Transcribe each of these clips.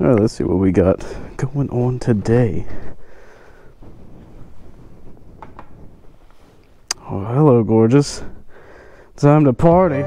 All right, let's see what we got going on today. Oh, hello, gorgeous. Time to party.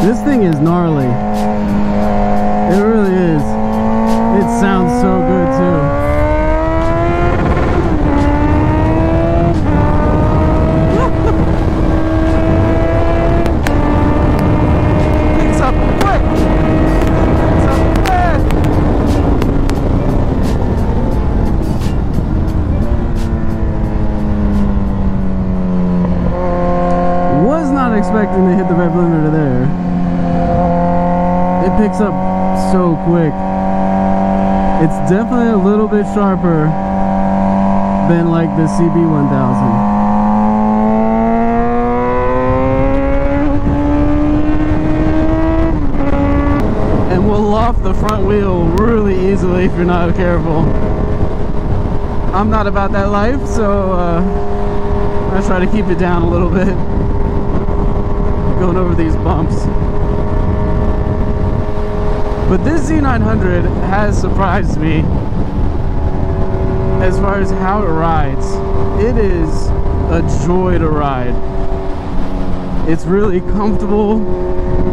This thing is gnarly. It really is. It sounds so good too. Picks up quick. Picks up fast. Was not expecting to hit the rev limiter there. It picks up so quick. It's definitely a little bit sharper than like the CB1000. And will loft the front wheel really easily if you're not careful. I'm not about that life, so I try to keep it down a little bit going over these bumps. But this Z900 has surprised me as far as how it rides. It is a joy to ride. It's really comfortable.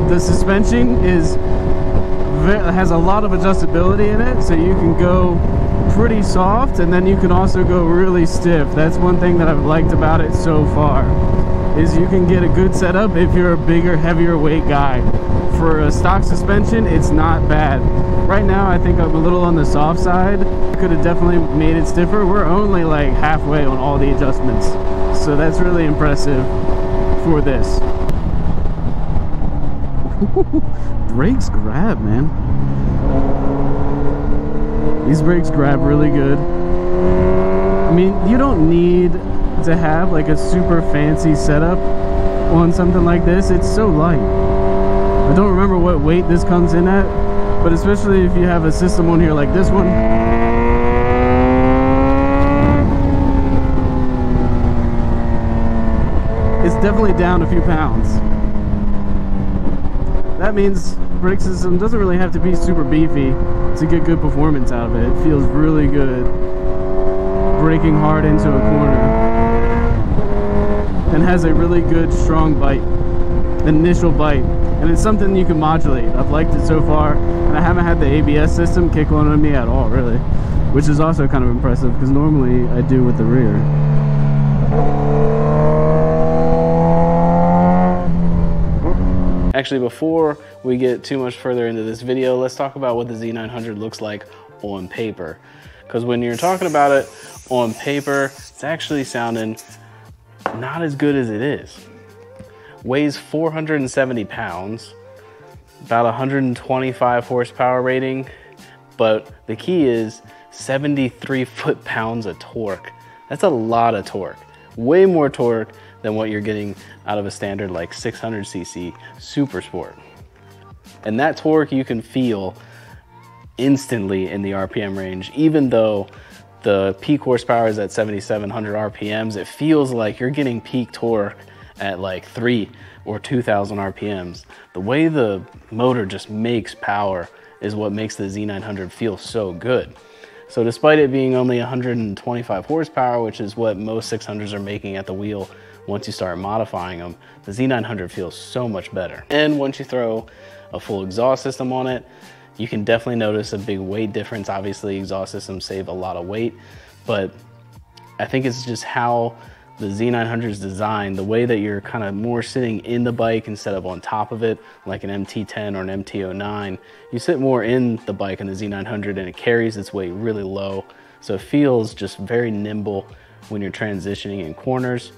The suspension has a lot of adjustability in it, so you can go pretty soft and then you can also go really stiff. That's one thing that I've liked about it so far, is you can get a good setup if you're a bigger, heavier weight guy. For a stock suspension, it's not bad. Right now, I think I'm a little on the soft side. Could have definitely made it stiffer. We're only like halfway on all the adjustments, so that's really impressive for this. Brakes grab, man. These brakes grab really good. I mean, you don't need to have like a super fancy setup on something like this. It's so light. I don't remember what weight this comes in at, but especially if you have a system on here like this one, it's definitely down a few pounds. That means brake system doesn't really have to be super beefy to get good performance out of it. It feels really good braking hard into a corner, and has a really good strong bite, initial bite. And it's something you can modulate. I've liked it so far, and I haven't had the ABS system kick on me at all, really, which is also kind of impressive because normally I do with the rear. Actually, before we get too much further into this video, let's talk about what the Z900 looks like on paper. Because when you're talking about it on paper, it's actually sounding not as good as it is. Weighs 470 pounds, about 125 horsepower rating, but the key is 73 foot-pounds of torque. That's a lot of torque. Way more torque than what you're getting out of a standard like 600cc Super Sport. And that torque you can feel instantly in the RPM range. Even though the peak horsepower is at 7,700 RPMs, it feels like you're getting peak torque at like 3 or 2,000 RPMs. The way the motor just makes power is what makes the Z900 feel so good. So despite it being only 125 horsepower, which is what most 600s are making at the wheel once you start modifying them, the Z900 feels so much better. And once you throw a full exhaust system on it, you can definitely notice a big weight difference. Obviously, exhaust systems save a lot of weight, but I think it's just how the Z900 is designed, the way that you're kind of more sitting in the bike instead of on top of it, like an MT10 or an MT09. You sit more in the bike in the Z900 and it carries its weight really low. So it feels just very nimble, when you're transitioning in corners,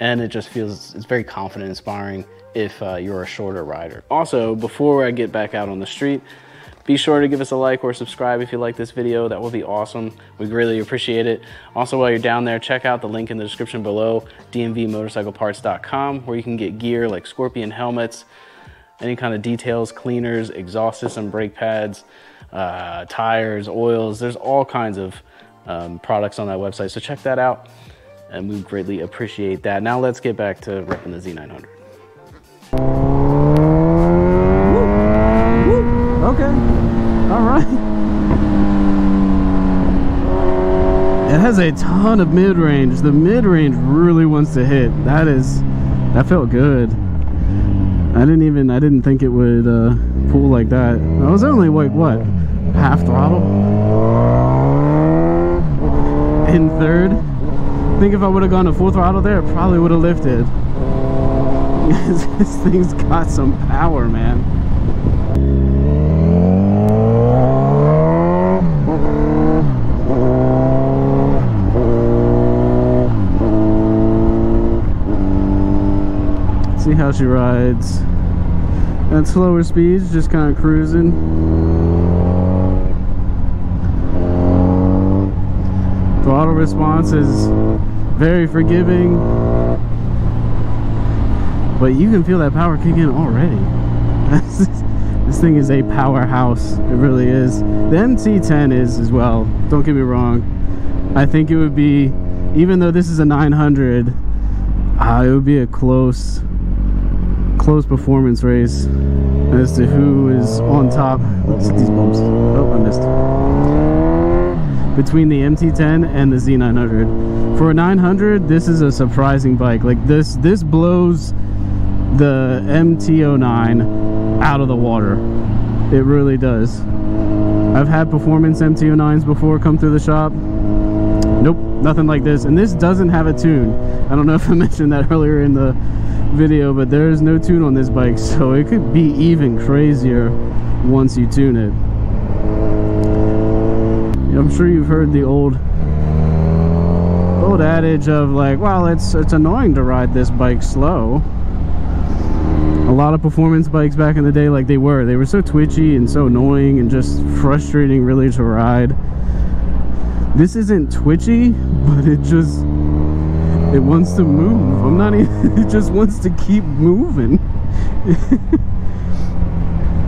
and it just feels, it's very confident, inspiring if you're a shorter rider. Also, before I get back out on the street, be sure to give us a like or subscribe if you like this video. That would be awesome. We really appreciate it. Also, while you're down there, check out the link in the description below, dmvmotorcycleparts.com, where you can get gear like Scorpion helmets, any kind of details, cleaners, exhaust system, brake pads, tires, oils. There's all kinds of products on that website, so check that out, and we greatly appreciate that. Now let's get back to repping the Z900. Okay, all right. It has a ton of mid-range. The mid-range really wants to hit. That felt good. I didn't think it would pull like that. I was only like, what, half throttle? In third. I think if I would have gone to full throttle there, it probably would have lifted. This thing's got some power, man. See how she rides at slower speeds, just kind of cruising. Throttle response is very forgiving, but you can feel that power kick in already. This thing is a powerhouse. It really is. The MT10 is as well, don't get me wrong. I think it would be, even though this is a 900, it would be a close performance race as to who is on top. Let's hit these bumps. Oh, I missed. Between the MT10 and the Z900. For a 900, this is a surprising bike. Like this blows the MT09 out of the water. It really does. I've had performance MT09s before come through the shop. Nope, nothing like this. And this doesn't have a tune. I don't know if I mentioned that earlier in the video, but there is no tune on this bike, so it could be even crazier once you tune it. I'm sure you've heard the old adage of like, well, it's annoying to ride this bike slow. A lot of performance bikes back in the day, like they were so twitchy and so annoying and just frustrating really to ride. This isn't twitchy, but it wants to move. I'm not even, it just wants to keep moving.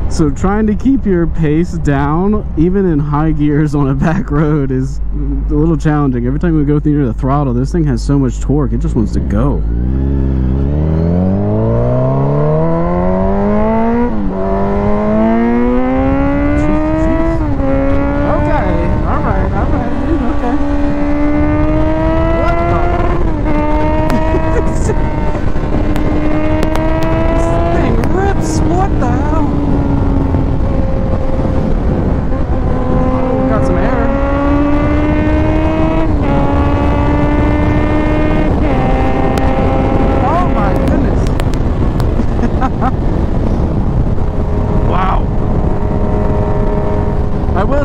So trying to keep your pace down, even in high gears on a back road, is a little challenging. Every time we go through the throttle, this thing has so much torque, it just wants to go.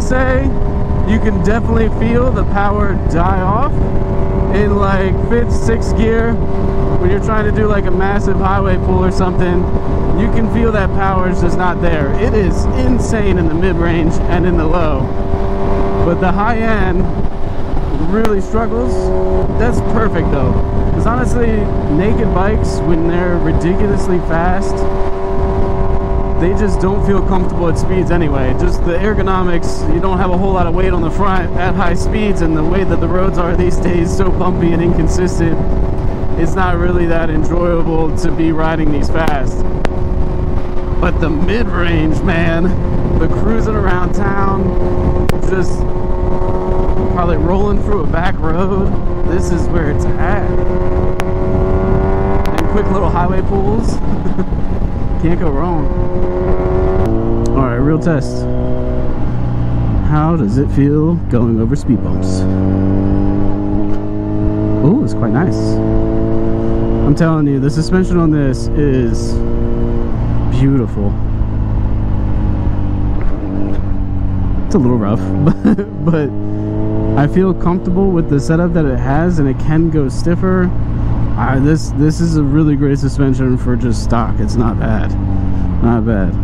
Say you can definitely feel the power die off in like 5th, 6th gear when you're trying to do like a massive highway pull or something. You can feel that power is just not there. It is insane in the mid-range and in the low, but the high end really struggles. That's perfect though, because honestly, naked bikes, when they're ridiculously fast, they just don't feel comfortable at speeds anyway. Just the ergonomics, you don't have a whole lot of weight on the front at high speeds, and the way that the roads are these days, so bumpy and inconsistent, it's not really that enjoyable to be riding these fast. But the mid-range, man, the cruising around town, just probably rolling through a back road, this is where it's at. And quick little highway pulls. Can't go wrong. Alright, real test. How does it feel going over speed bumps? Oh, it's quite nice. I'm telling you, the suspension on this is beautiful. a little rough, but I feel comfortable with the setup that it has, and it can go stiffer. This is a really great suspension for just stock. It's not bad, not bad.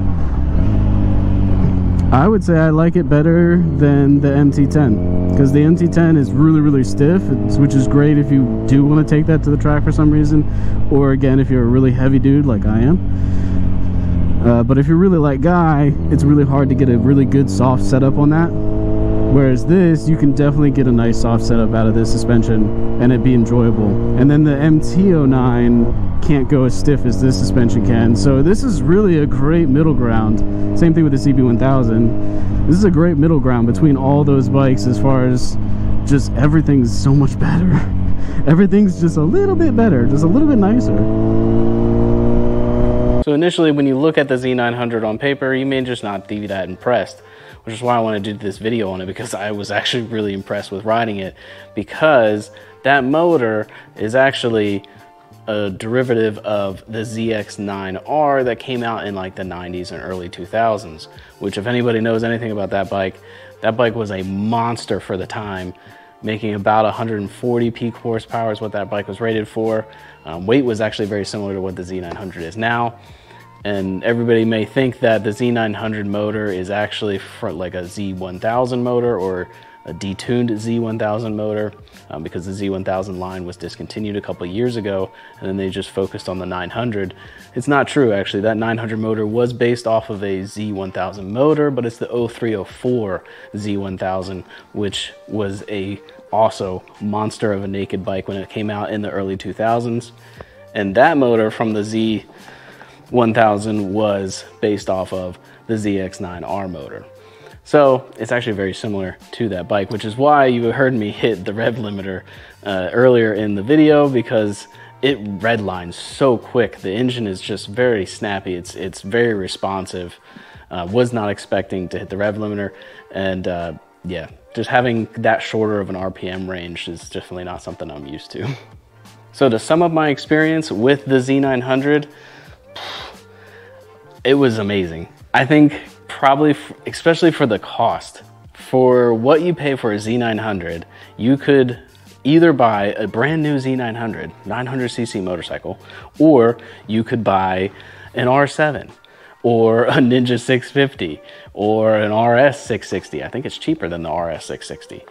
I would say I like it better than the MT10, because the MT10 is really stiff, which is great if you do want to take that to the track for some reason, or again if you're a really heavy dude like I am. But if you're really like Guy, it's really hard to get a really good soft setup on that. Whereas this, you can definitely get a nice soft setup out of this suspension and it be enjoyable. And then the MT09 can't go as stiff as this suspension can. So this is really a great middle ground. Same thing with the CB1000. This is a great middle ground between all those bikes as far as just everything's so much better. Everything's just a little bit better, just a little bit nicer. So initially, when you look at the Z900 on paper, you may just not be that impressed, which is why I want to do this video on it, because I was actually really impressed with riding it, because that motor is actually a derivative of the ZX9R that came out in like the 90s and early 2000s, which if anybody knows anything about that bike was a monster for the time, making about 140 peak horsepower is what that bike was rated for. Weight was actually very similar to what the Z900 is now. And everybody may think that the Z900 motor is actually like a Z1000 motor or a detuned Z1000 motor, because the Z1000 line was discontinued a couple of years ago, and then they just focused on the 900. It's not true, actually. That 900 motor was based off of a Z1000 motor, but it's the 0304 Z1000, which was a also monster of a naked bike when it came out in the early 2000s. And that motor from the Z1000 was based off of the ZX9R motor. So it's actually very similar to that bike, which is why you heard me hit the rev limiter earlier in the video, because it redlines so quick. The engine is just very snappy. It's very responsive. Was not expecting to hit the rev limiter, and yeah, just having that shorter of an RPM range is definitely not something I'm used to. So to sum up my experience with the Z900, it was amazing. I think probably, especially for the cost, for what you pay for a Z900, you could either buy a brand new Z900, 900cc motorcycle, or you could buy an R7, or a Ninja 650, or an RS 660. I think it's cheaper than the RS 660.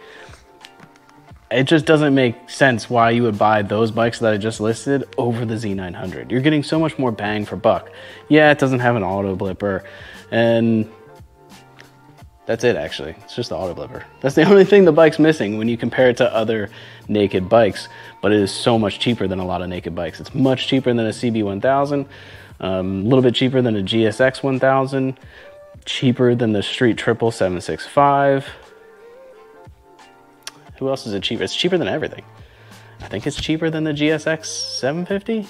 It just doesn't make sense why you would buy those bikes that I just listed over the Z900. You're getting so much more bang for buck. Yeah, it doesn't have an auto blipper, and that's it actually. It's just the auto blipper. That's the only thing the bike's missing when you compare it to other naked bikes, but it is so much cheaper than a lot of naked bikes. It's much cheaper than a CB1000, a little bit cheaper than a GSX 1000, cheaper than the Street Triple 765. Who else is it cheaper? It's cheaper than everything. I think it's cheaper than the GSX 750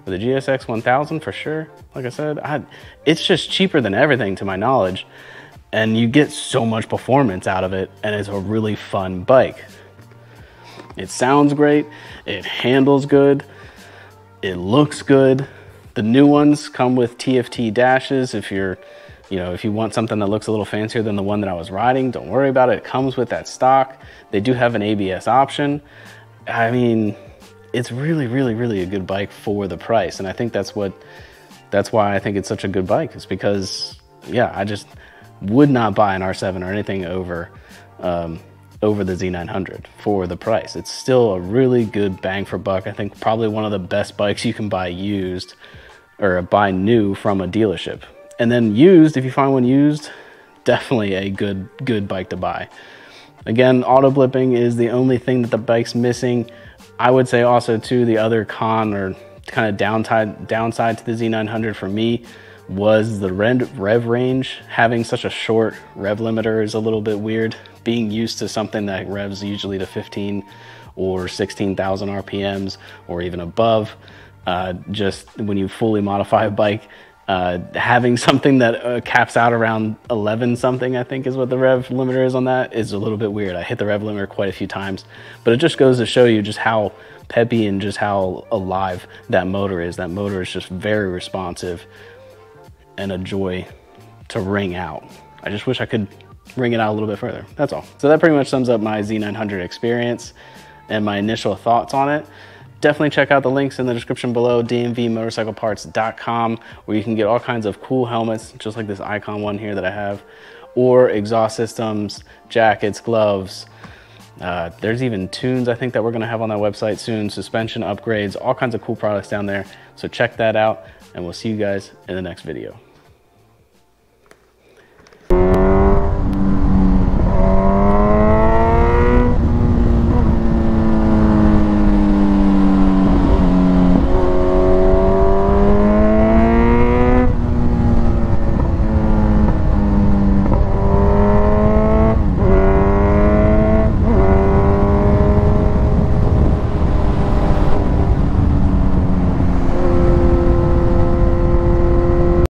or the GSX 1000 for sure. Like I said, it's just cheaper than everything to my knowledge. And you get so much performance out of it, and it's a really fun bike. It sounds great, it handles good, it looks good. The new ones come with TFT dashes. If you want something that looks a little fancier than the one that I was riding, don't worry about it. It comes with that stock. They do have an ABS option. I mean, it's really a good bike for the price. And I think that's why I think it's such a good bike, is because, yeah, I just would not buy an R7 or anything over the Z900 for the price. It's still a really good bang for buck. I think probably one of the best bikes you can buy used or buy new from a dealership. And then used, if you find one used, definitely a good bike to buy. Again, auto blipping is the only thing that the bike's missing. I would say also too, the other con or kind of downside to the Z900 for me was the rev range. Having such a short rev limiter is a little bit weird. Being used to something that revs usually to 15 or 16,000 RPMs or even above, just when you fully modify a bike, having something that caps out around 11 something, I think is what the rev limiter is on that, is a little bit weird. I hit the rev limiter quite a few times, but it just goes to show you just how peppy and just how alive that motor is. That motor is just very responsive and a joy to ring out. I just wish I could bring it out a little bit further. That's all. So that pretty much sums up my Z900 experience and my initial thoughts on it. Definitely check out the links in the description below, dmvmotorcycleparts.com, where you can get all kinds of cool helmets, just like this Icon one here that I have, or exhaust systems, jackets, gloves. There's even tunes I think that we're gonna have on that website soon, suspension upgrades, all kinds of cool products down there. So check that out, and we'll see you guys in the next video.